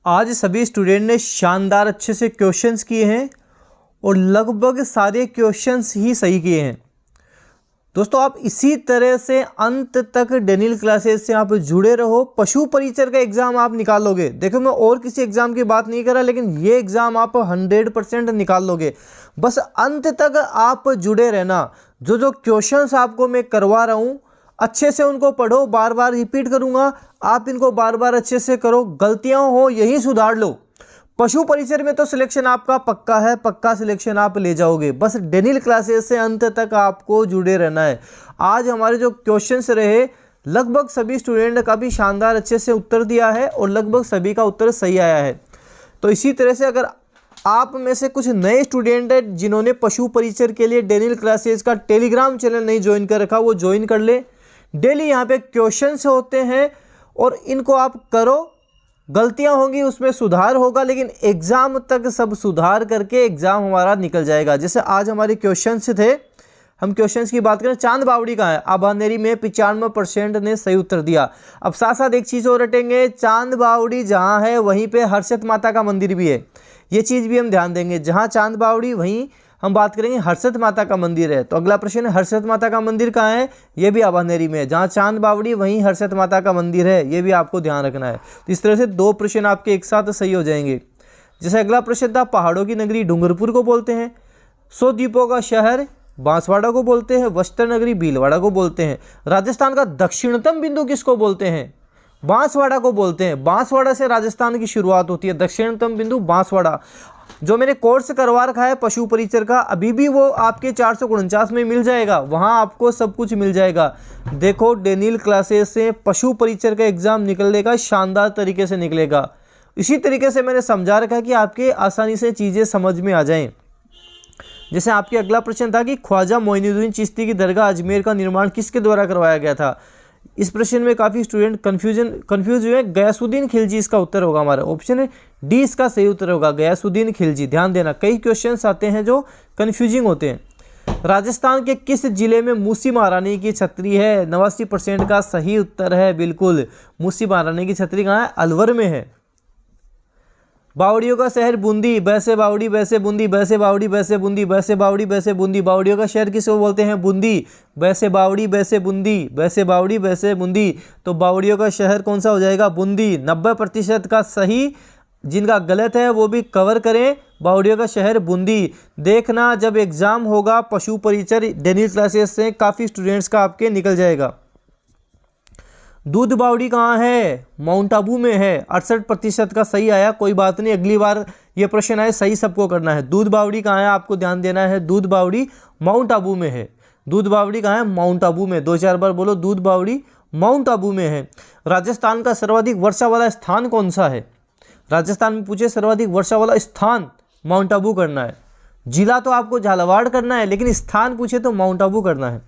आज सभी स्टूडेंट ने शानदार अच्छे से क्वेश्चंस किए हैं और लगभग सारे क्वेश्चंस ही सही किए हैं। दोस्तों आप इसी तरह से अंत तक डेनियल क्लासेस से आप जुड़े रहो। पशु परिचर का एग्ज़ाम आप निकाल लोगे। देखो मैं और किसी एग्ज़ाम की बात नहीं कर रहा, लेकिन ये एग्ज़ाम आप 100% निकाल लोगे। बस अंत तक आप जुड़े रहना। जो क्वेश्चंस आपको मैं करवा रहा हूँ अच्छे से उनको पढ़ो। बार बार रिपीट करूँगा, आप इनको बार बार अच्छे से करो। गलतियाँ हो यही सुधार लो। पशु परिचर में तो सिलेक्शन आपका पक्का है, पक्का सिलेक्शन आप ले जाओगे। बस डेनियल क्लासेस से अंत तक आपको जुड़े रहना है। आज हमारे जो क्वेश्चंस रहे लगभग सभी स्टूडेंट ने काफ़ी शानदार अच्छे से उत्तर दिया है और लगभग सभी का उत्तर सही आया है। तो इसी तरह से अगर आप में से कुछ नए स्टूडेंट हैं जिन्होंने पशु परिचर के लिए डेनियल क्लासेस का टेलीग्राम चैनल नहीं ज्वाइन कर रखा, वो ज्वाइन कर ले। डेली यहाँ पे क्वेश्चंस होते हैं और इनको आप करो। गलतियां होंगी उसमें सुधार होगा, लेकिन एग्ज़ाम तक सब सुधार करके एग्ज़ाम हमारा निकल जाएगा। जैसे आज हमारे क्वेश्चंस थे, हम क्वेश्चंस की बात करें। चांद बावड़ी कहाँ है? आभानेरी में 95% ने सही उत्तर दिया। अब साथ साथ एक चीज़ और रटेंगे, चांद बावड़ी जहाँ है वहीं पे हर्षद माता का मंदिर भी है। ये चीज़ भी हम ध्यान देंगे। जहाँ चांद बावड़ी वहीं हम बात करेंगे हर्षद माता का मंदिर है। तो अगला प्रश्न है हर्षद माता का मंदिर कहाँ है? ये भी आभानेरी में है। जहाँ चांद बावड़ी वहीं हर्षद माता का मंदिर है, ये भी आपको ध्यान रखना है। तो इस तरह से 2 प्रश्न आपके एक साथ सही हो जाएंगे। जैसे अगला प्रश्न था, पहाड़ों की नगरी डूंगरपुर को बोलते हैं, 100 द्वीपों का शहर बांसवाड़ा को बोलते हैं, वस्त्र नगरी भीलवाड़ा को बोलते हैं। राजस्थान का दक्षिणतम बिंदु किसको बोलते हैं? बांसवाड़ा को बोलते हैं। बांसवाड़ा से राजस्थान की शुरुआत होती है। दक्षिणतम बिंदु बांसवाड़ा। जो मैंने कोर्स करवा रखा है पशु परिचर का, अभी भी वो आपके 449 में मिल जाएगा। वहाँ आपको सब कुछ मिल जाएगा। देखो डेनियल क्लासेस से पशु परिचर का एग्ज़ाम निकलेगा, शानदार तरीके से निकलेगा। इसी तरीके से मैंने समझा रखा है कि आपके आसानी से चीज़ें समझ में आ जाएं। जैसे आपके अगला प्रश्न था कि ख्वाजा मोइनुद्दीन चिश्ती की दरगाह अजमेर का निर्माण किसके द्वारा करवाया गया था? इस प्रश्न में काफ़ी स्टूडेंट कंफ्यूज हुए। गयासुद्दीन खिलजी इसका उत्तर होगा। हमारा ऑप्शन है डी इसका सही उत्तर होगा, गयासुद्दीन खिलजी। ध्यान देना, कई क्वेश्चंस आते हैं जो कंफ्यूजिंग होते हैं। राजस्थान के किस जिले में मूसी महारानी की छतरी है? 89% का सही उत्तर है। बिल्कुल, मूसी महारानी की छतरी कहाँ है? अलवर में है। बावड़ियों का शहर बूंदी, बैसे बावड़ी बैसे बूंदी, बैसे बावड़ी बैसे बूंदी, बैसे बावड़ी बैसे बूंदी। बावड़ियों का शहर किसको बोलते हैं? बूंदी। बैसे बावड़ी बैसे बूंदी, बैसे बावड़ी बैसे बूंदी। तो बावड़ियों का शहर कौन सा हो जाएगा? बूंदी। 90% का सही, जिनका गलत है वो भी कवर करें। बावड़ियों का शहर बूंदी। देखना जब एग्ज़ाम होगा पशु परिचर डेनियल क्लासेस से काफ़ी स्टूडेंट्स का आपके निकल जाएगा। दूध बावड़ी कहाँ है? माउंट आबू में है। 68% का सही आया। कोई बात नहीं, अगली बार ये प्रश्न आए सही सबको करना है। दूध बावड़ी कहाँ है आपको ध्यान देना है। दूध बावड़ी माउंट आबू में है। दूध बावड़ी कहाँ है? माउंट आबू में। 2-4 बार बोलो, दूध बावड़ी माउंट आबू में है। राजस्थान का सर्वाधिक वर्षा वाला स्थान कौन सा है? राजस्थान में पूछे सर्वाधिक वर्षा वाला स्थान, माउंट आबू करना है। जिला तो आपको झालावाड़ करना है, लेकिन स्थान पूछे तो माउंट आबू करना है,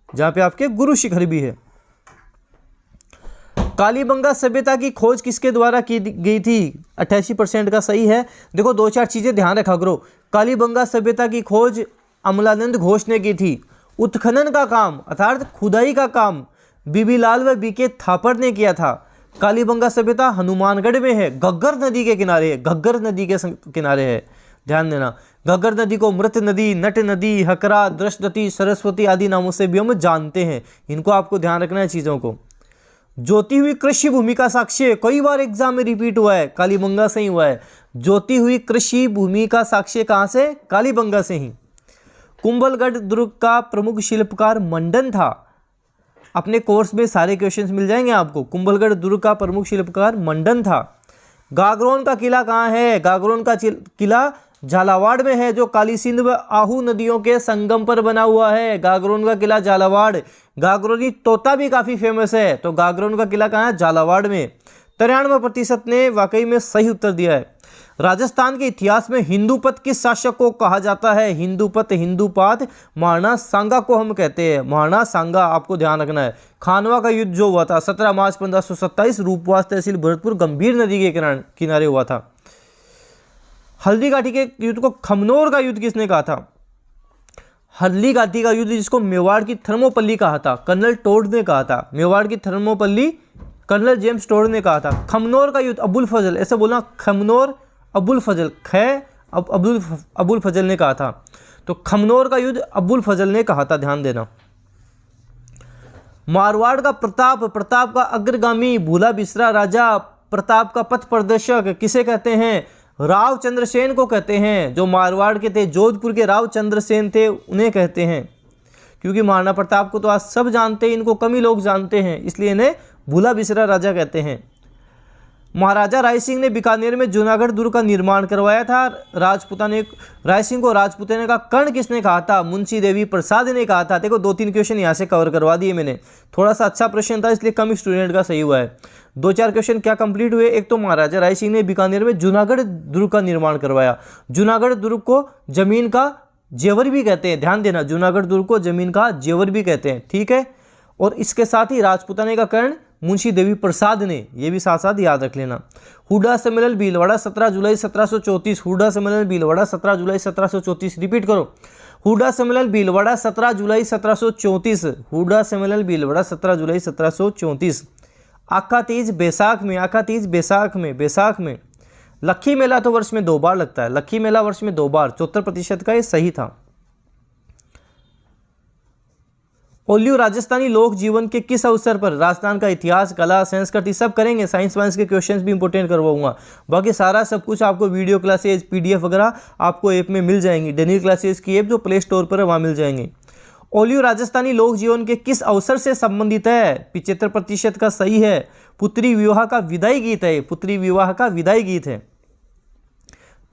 जहां पे आपके गुरु शिखर भी है। कालीबंगा सभ्यता की खोज किसके द्वारा की गई थी? 88% का सही है। देखो 2-4 चीजें ध्यान रखा करो। कालीबंगा सभ्यता की खोज अमलानंद घोष ने की थी। उत्खनन का काम अर्थात खुदाई का काम बीबीलाल व बीके थापर ने किया था। कालीबंगा सभ्यता हनुमानगढ़ में है, घग्गर नदी के किनारे है। घग्गर नदी के किनारे है, ध्यान देना। घग्गर नदी को मृत नदी, नट नदी, हकरा, दृष्टवती, सरस्वती आदि नामों से भी हम जानते हैं। इनको आपको ध्यान रखना है चीज़ों को। जोती हुई कृषि भूमि का साक्ष्य कई बार एग्जाम में रिपीट हुआ है, कालीबंगा से ही हुआ है। जोती हुई कृषि भूमि का साक्ष्य कहाँ से? कालीबंगा से ही। कुंभलगढ़ दुर्ग का प्रमुख शिल्पकार मंडन था। अपने कोर्स में सारे क्वेश्चंस मिल जाएंगे आपको। कुंभलगढ़ दुर्ग का प्रमुख शिल्पकार मंडन था। गागरोन का किला कहाँ है? गागरोन का किला झालावाड़ में है, जो काली सिंध व आहू नदियों के संगम पर बना हुआ है। गागरोन का किला झालावाड़। गागरोनी तोता भी काफ़ी फेमस है, तो गागरोन का किला कहाँ है? झालावाड़ में। 93% ने वाकई में सही उत्तर दिया है। राजस्थान के इतिहास में हिंदूपत किस शासक को कहा जाता है? हिंदूपत, हिंदूपात महाराणा सांगा को हम कहते हैं। महाराणा सांगा आपको ध्यान रखना है। खानवा का युद्ध जो हुआ था 17 मार्च 1527 रूपवास तहसील भरतपुर गंभीर नदी के किनारे हुआ था। हल्दी घाटी के युद्ध को खमनोर का युद्ध किसने कहा था? हल्दी घाटी का युद्ध जिसको मेवाड़ की थर्मोपल्ली कहा था, कर्नल टोड ने कहा था। मेवाड़ की थर्मोपल्ली कर्नल जेम्स टोड ने कहा था। खमनोर का युद्ध अबुल फजल, ऐसे बोलना खमनोर अबुल फजल, अबुल फजल ने कहा था। तो खमनोर का युद्ध अबुल फजल ने कहा था, ध्यान देना। मारवाड़ का प्रताप का अग्रगामी, भूला बिसरा राजा, प्रताप का पथ प्रदर्शक किसे कहते हैं? राव चंद्रसेन को कहते हैं। जो मारवाड़ के थे, जोधपुर के राव चंद्रसेन थे, उन्हें कहते हैं। क्योंकि महाराणा प्रताप को तो आज सब जानते हैं, इनको कम ही लोग जानते हैं, इसलिए इन्हें भूला बिसरा राजा कहते हैं। महाराजा राय सिंह ने बीकानेर में जूनागढ़ दुर्ग का निर्माण करवाया था। राय सिंह को राजपूताना का कर्ण किसने कहा था? मुंशी देवी प्रसाद ने कहा था। देखो 2-3 क्वेश्चन यहाँ से कवर करवा दिए मैंने, थोड़ा सा अच्छा प्रश्न था इसलिए कम स्टूडेंट का सही हुआ है। 2-4 क्वेश्चन क्या कंप्लीट हुए? एक तो महाराजा राय सिंह ने बीकानेर में जूनागढ़ दुर्ग का निर्माण करवाया। जूनागढ़ दुर्ग को जमीन का जेवर भी कहते हैं, ध्यान देना, जूनागढ़ दुर्ग को जमीन का जेवर भी कहते हैं, ठीक है। और इसके साथ ही राजपूताना का कर्ण मुंशी देवी प्रसाद ने, ये भी साथ साथ याद रख लेना। हुडा सम्मेलन भीलवाड़ा 17 जुलाई 1734, हुडा सम्मेलन भीलवाड़ा 17 जुलाई 1734, रिपीट करो, हुडा सम्मेलन भीलवाड़ा 17 जुलाई 1734, हुडा सम्मेलन भीलवाड़ा 17 जुलाई 1734। आका तीज बैसाख में, आका तीज बैसाख में। लक्खी मेला तो वर्ष में 2 बार लगता है, लक्खी मेला वर्ष में 2 बार, 74% का ये सही था। ओलियो राजस्थानी लोक जीवन के किस अवसर पर? राजस्थान का इतिहास, कला, संस्कृति सब करेंगे, साइंस वाइंस के क्वेश्चंस भी इंपोर्टेंट करवाऊंगा। बाकी सारा सब कुछ आपको वीडियो क्लासेज, PDF वगैरह आपको ऐप में मिल जाएंगी। डेनियल क्लासेज की ऐप जो प्ले स्टोर पर है वहाँ मिल जाएंगे। ओलियो राजस्थानी लोक जीवन के किस अवसर से संबंधित है? 75% का सही है। पुत्री विवाह का विदाई गीत है, पुत्री विवाह का विदाई गीत है।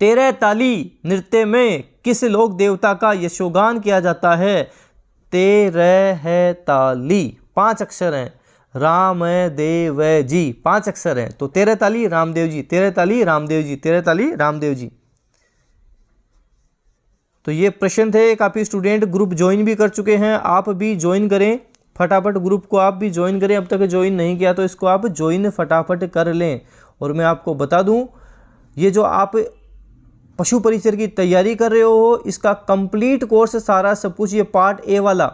13 ताली नृत्य में किस लोक देवता का यशोगान किया जाता है? 13 ताली, 5 अक्षर हैं, राम देव जी, 5 अक्षर हैं। तो 13 ताली रामदेव जी, 13 ताली रामदेव जी, 13 ताली रामदेव जी। तो ये प्रश्न थे। काफ़ी स्टूडेंट ग्रुप ज्वाइन भी कर चुके हैं, आप भी ज्वाइन करें फटाफट, ग्रुप को आप भी ज्वाइन करें। अब तक ज्वाइन नहीं किया तो इसको आप ज्वाइन फटाफट कर लें। और मैं आपको बता दूं, ये जो आप पशु परिचर की तैयारी कर रहे हो, इसका कंप्लीट कोर्स सारा सब कुछ, ये पार्ट ए वाला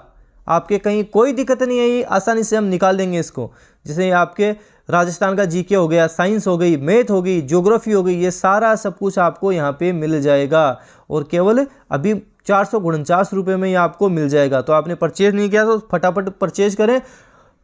आपके कहीं कोई दिक्कत नहीं है, आसानी से हम निकाल देंगे इसको। जैसे आपके राजस्थान का जीके हो गया, साइंस हो गई, मैथ हो गई, ज्योग्राफी हो गई, ये सारा सब कुछ आपको यहाँ पे मिल जाएगा। और केवल अभी 449 रुपये में ये आपको मिल जाएगा। तो आपने परचेज नहीं किया तो फटाफट परचेज करें।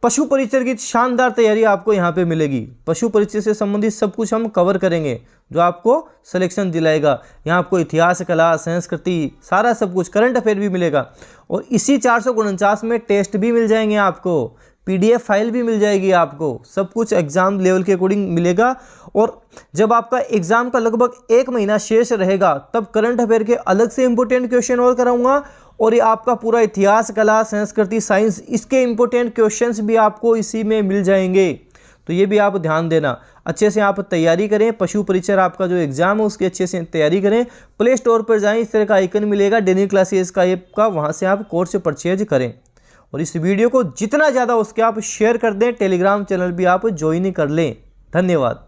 पशु परिचर की शानदार तैयारी आपको यहाँ पे मिलेगी। पशु परिचर से संबंधित सब कुछ हम कवर करेंगे जो आपको सिलेक्शन दिलाएगा। यहाँ आपको इतिहास, कला, संस्कृति सारा सब कुछ, करंट अफेयर भी मिलेगा। और इसी 449 में टेस्ट भी मिल जाएंगे आपको, PDF फाइल भी मिल जाएगी आपको, सब कुछ एग्जाम लेवल के अकॉर्डिंग मिलेगा। और जब आपका एग्जाम का लगभग 1 महीना शेष रहेगा तब करंट अफेयर के अलग से इंपॉर्टेंट क्वेश्चन और कराऊंगा। और ये आपका पूरा इतिहास, कला, संस्कृति, साइंस, इसके इंपॉर्टेंट क्वेश्चंस भी आपको इसी में मिल जाएंगे। तो ये भी आप ध्यान देना, अच्छे से आप तैयारी करें। पशु परिचर आपका जो एग्जाम है उसकी अच्छे से तैयारी करें। प्ले स्टोर पर जाएं, इस तरह का आइकन मिलेगा डेनियल क्लासेस का ऐप का, वहाँ से आप कोर्स परचेज करें। और इस वीडियो को जितना ज़्यादा उसके आप शेयर कर दें। टेलीग्राम चैनल भी आप ज्वाइन कर लें। धन्यवाद।